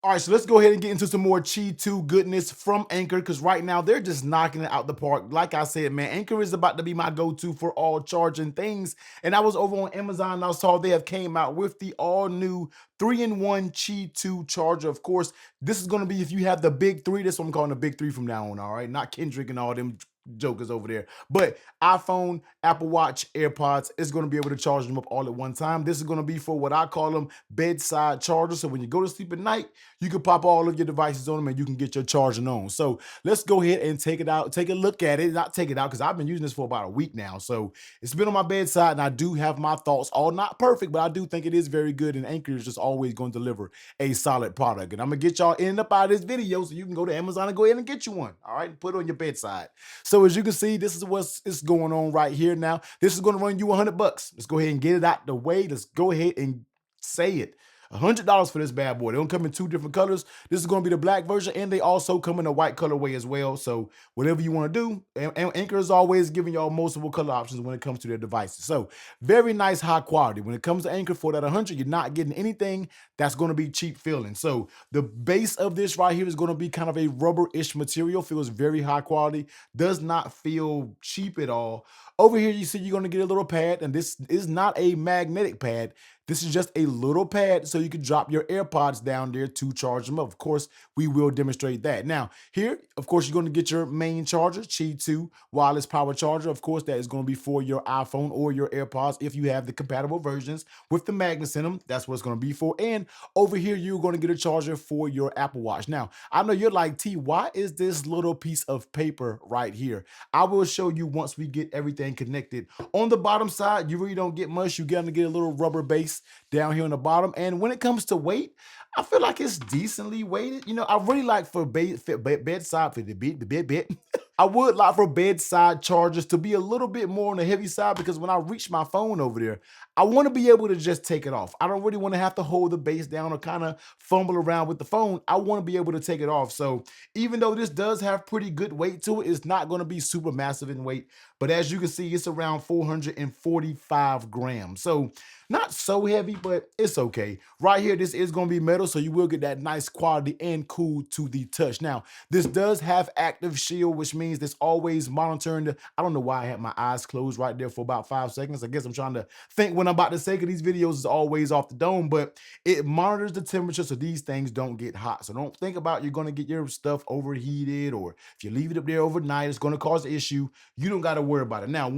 All right, so let's go ahead and get into some more Qi2 goodness from Anker because right now they're just knocking it out the park. Like I said, man, Anker is about to be my go-to for all charging things. And I was over on Amazon and I saw they have came out with the all-new 3-in-1 Qi2 charger. Of course, this is going to be if you have the big three. This is what I'm calling the big three from now on, all right? Not Kendrick and all them jokers over there. But iPhone, Apple Watch, AirPods, it's going to be able to charge them up all at one time. This is going to be for what I call them bedside chargers. So when you go to sleep at night, you can pop all of your devices on them and you can get your charging on. So let's go ahead and take it out, take a look at it, not take it out because I've been using this for about a week now. So it's been on my bedside and I do have my thoughts, all not perfect, but I do think it is very good. And Anker is just always going to deliver a solid product. And I'm going to get y'all in and up out of this video so you can go to Amazon and go ahead and get you one. All right, put it on your bedside. So as you can see, this is what's going on right here now. This is going to run you $100. Let's go ahead and get it out the way. Let's go ahead and say it. $100 for this bad boy. They don't come in two different colors. This is going to be the black version, and they also come in a white colorway as well. So whatever you want to do, Anker is always giving y'all multiple color options when it comes to their devices. So very nice, high quality. When it comes to Anker for that 100, you're not getting anything that's going to be cheap feeling. So the base of this right here is going to be kind of a rubber-ish material. Feels very high quality. Does not feel cheap at all. Over here, you see you're going to get a little pad, and this is not a magnetic pad. This is just a little pad so you can drop your AirPods down there to charge them up. Of course, we will demonstrate that. Now, here, of course, you're going to get your main charger, Qi2 wireless power charger. Of course, that is going to be for your iPhone or your AirPods if you have the compatible versions with the magnets in them. That's what it's going to be for. And over here, you're going to get a charger for your Apple Watch. Now, I know you're like, T, why is this little piece of paper right here? I will show you once we get everything connected. On the bottom side, you really don't get much. You're going to get a little rubber base down here on the bottom. And when it comes to weight, I feel like it's decently weighted. You know, I really like for bedside for the bit. I would like for bedside chargers to be a little bit more on the heavy side because when I reach my phone over there, I want to be able to just take it off. I don't really want to have to hold the base down or kind of fumble around with the phone. I want to be able to take it off. So even though this does have pretty good weight to it, it's not going to be super massive in weight. But as you can see, it's around 445 grams. So not so heavy, but it's okay. Right here, this is going to be metal, so you will get that nice quality and cool to the touch. Now, this does have active shield, which means it's always monitoring the, I don't know why I had my eyes closed right there for about 5 seconds. I guess I'm trying to think what I'm about to say because these videos is always off the dome, but it monitors the temperature so these things don't get hot. So don't think about you're going to get your stuff overheated, or if you leave it up there overnight, it's going to cause an issue. You don't got to worry about it. Now,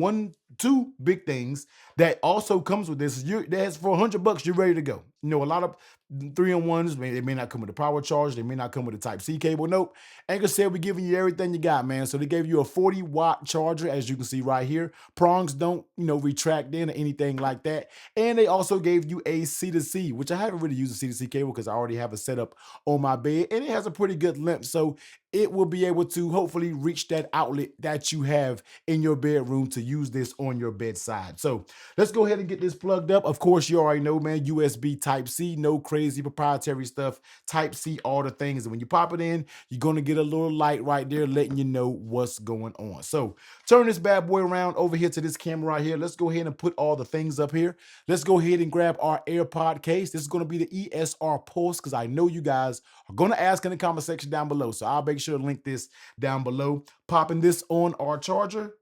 two big things that also comes with this is that's for $100, you're ready to go. You know, a lot of 3-in-1s, they may not come with a power charge, they may not come with a Type-C cable. Nope. Anker said we're giving you everything you got, man. So they gave you a 40-watt charger, as you can see right here. Prongs don't, retract in or anything like that. And they also gave you a C-to-C, which I haven't really used a C-to-C cable because I already have it set up on my bed, and it has a pretty good length. So it will be able to hopefully reach that outlet that you have in your bedroom to use this on your bedside. So let's go ahead and get this plugged up. Of course, you already know, man, USB Type-C, no crazy proprietary stuff. Type-C, all the things. And when you pop it in, you're going to get a little light right there letting you know what's going on. So turn this bad boy around over here to this camera right here. Let's go ahead and put all the things up here. Let's go ahead and grab our AirPod case. This is going to be the ESR Pulse because I know you guys are going to ask in the comment section down below. So I'll make sure to link this down below. Popping this on our charger.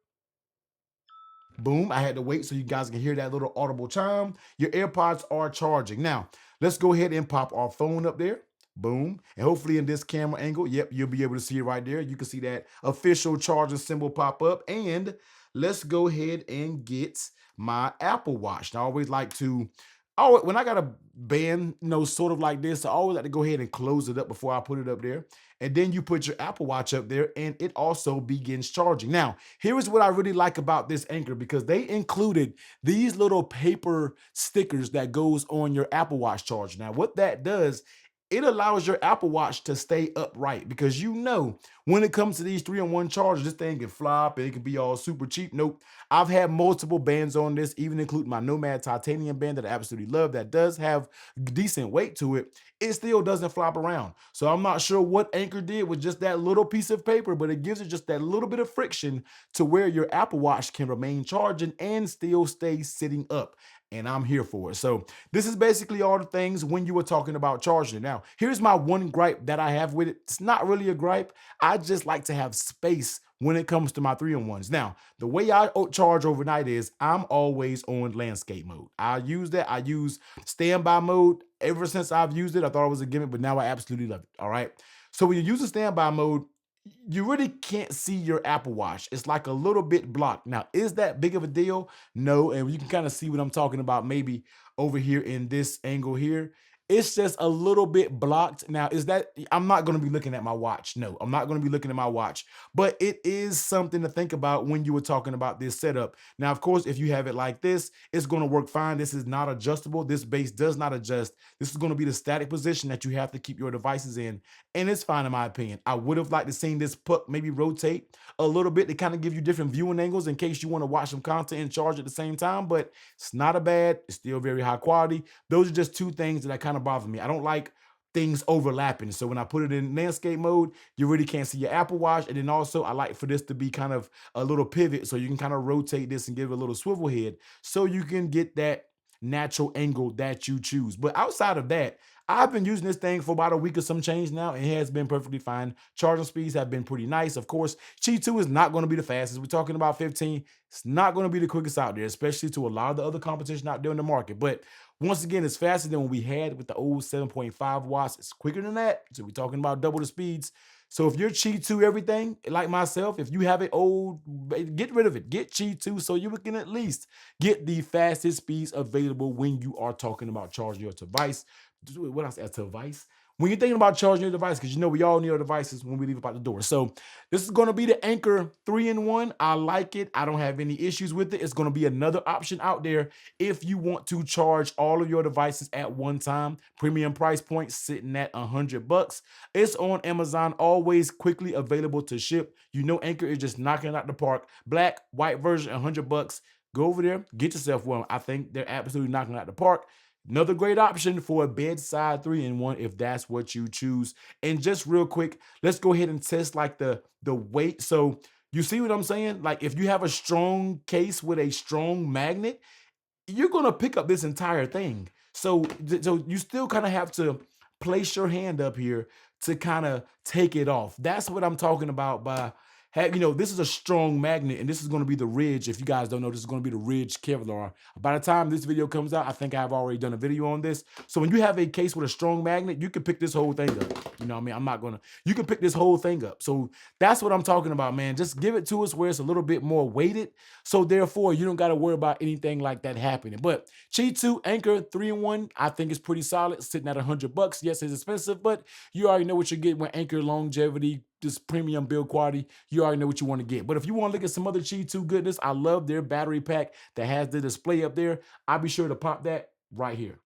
Boom, I had to wait so you guys can hear that little audible chime. Your AirPods are charging. Now, let's go ahead and pop our phone up there. Boom. And hopefully in this camera angle, yep, you'll be able to see it right there. You can see that official charging symbol pop up. And let's go ahead and get my Apple Watch. Now, I always like to, when I got a band, sort of like this, I always like to go ahead and close it up before I put it up there. And then you put your Apple Watch up there and it also begins charging. Now, here is what I really like about this Anker because they included these little paper stickers that goes on your Apple Watch charger. Now, what that does, it allows your Apple Watch to stay upright because when it comes to these 3-in-1 chargers, this thing can flop and it can be all super cheap. Nope. I've had multiple bands on this, even including my Nomad titanium band that I absolutely love that does have decent weight to it. It still doesn't flop around. So I'm not sure what Anker did with just that little piece of paper, but it gives it just that little bit of friction to where your Apple Watch can remain charging and still stay sitting up. and I'm here for it. So this is basically all the things when you were talking about charging it. Now, here's my one gripe that I have with it. It's not really a gripe. I just like to have space when it comes to my three-in-ones. Now, the way I charge overnight is I'm always on landscape mode. I use that. I use standby mode. Ever since I've used it, I thought it was a gimmick, but now I absolutely love it. All right. So when you use the standby mode, you really can't see your Apple Watch. It's like a little bit blocked. Now, is that big of a deal? No. And you can kind of see what I'm talking about maybe over here in this angle here. It's just a little bit blocked. Now, is that I'm not going to be looking at my watch. No, I'm not going to be looking at my watch, but it is something to think about when you were talking about this setup. Now, of course, if you have it like this, it's going to work fine. This is not adjustable. This base does not adjust. This is going to be the static position that you have to keep your devices in, and it's fine in my opinion. I would have liked to seen this puck maybe rotate a little bit to kind of give you different viewing angles in case you want to watch some content and charge at the same time, but it's not a bad. It's still very high quality. Those are just two things that kind of bother me. I don't like things overlapping. So when I put it in landscape mode, you really can't see your Apple Watch. And then also I like for this to be kind of a little pivot so you can kind of rotate this and give it a little swivel head so you can get that natural angle that you choose. But outside of that, I've been using this thing for about a week or some change now. It has been perfectly fine. Charging speeds have been pretty nice. Of course, Qi2 is not going to be the fastest. We're talking about 15. It's not going to be the quickest out there, especially to a lot of the other competition out there in the market. But once again, it's faster than what we had with the old 7.5 watts. It's quicker than that. So we're talking about double the speeds. So if you're Qi2 everything, like myself, if you have it old, get rid of it. Get Qi2 so you can at least get the fastest speeds available when you are talking about charging your device. What else? As a device? When you're thinking about charging your device, because you know we all need our devices when we leave out the door. So this is going to be the Anker 3-in-1. I like it. I don't have any issues with it. It's going to be another option out there if you want to charge all of your devices at one time. Premium price point sitting at $100. It's on Amazon, always quickly available to ship. You know Anker is just knocking it out the park. Black, white version, $100. Go over there, get yourself one. I think they're absolutely knocking it out the park. Another great option for a bedside 3-in-1 if that's what you choose. And just real quick, let's go ahead and test like the weight. So you see what I'm saying? Like if you have a strong case with a strong magnet, you're gonna pick up this entire thing. So you still kind of have to place your hand up here to kind of take it off. That's what I'm talking about by this is a strong magnet, and this is going to be the Ridge. If you guys don't know, this is going to be the Ridge Kevlar. By the time this video comes out, I think I've already done a video on this. So when you have a case with a strong magnet, you can pick this whole thing up. You know what I mean? You can pick this whole thing up. So that's what I'm talking about, man. Just give it to us where it's a little bit more weighted. So therefore, you don't got to worry about anything like that happening. But Qi2 Anker 3-in-1, I think is pretty solid, sitting at $100. Yes, it's expensive, but you already know what you're getting with Anker longevity, this premium build quality. You already know what you want to get. But if you want to look at some other Qi2 goodness, I love their battery pack that has the display up there. I'll be sure to pop that right here.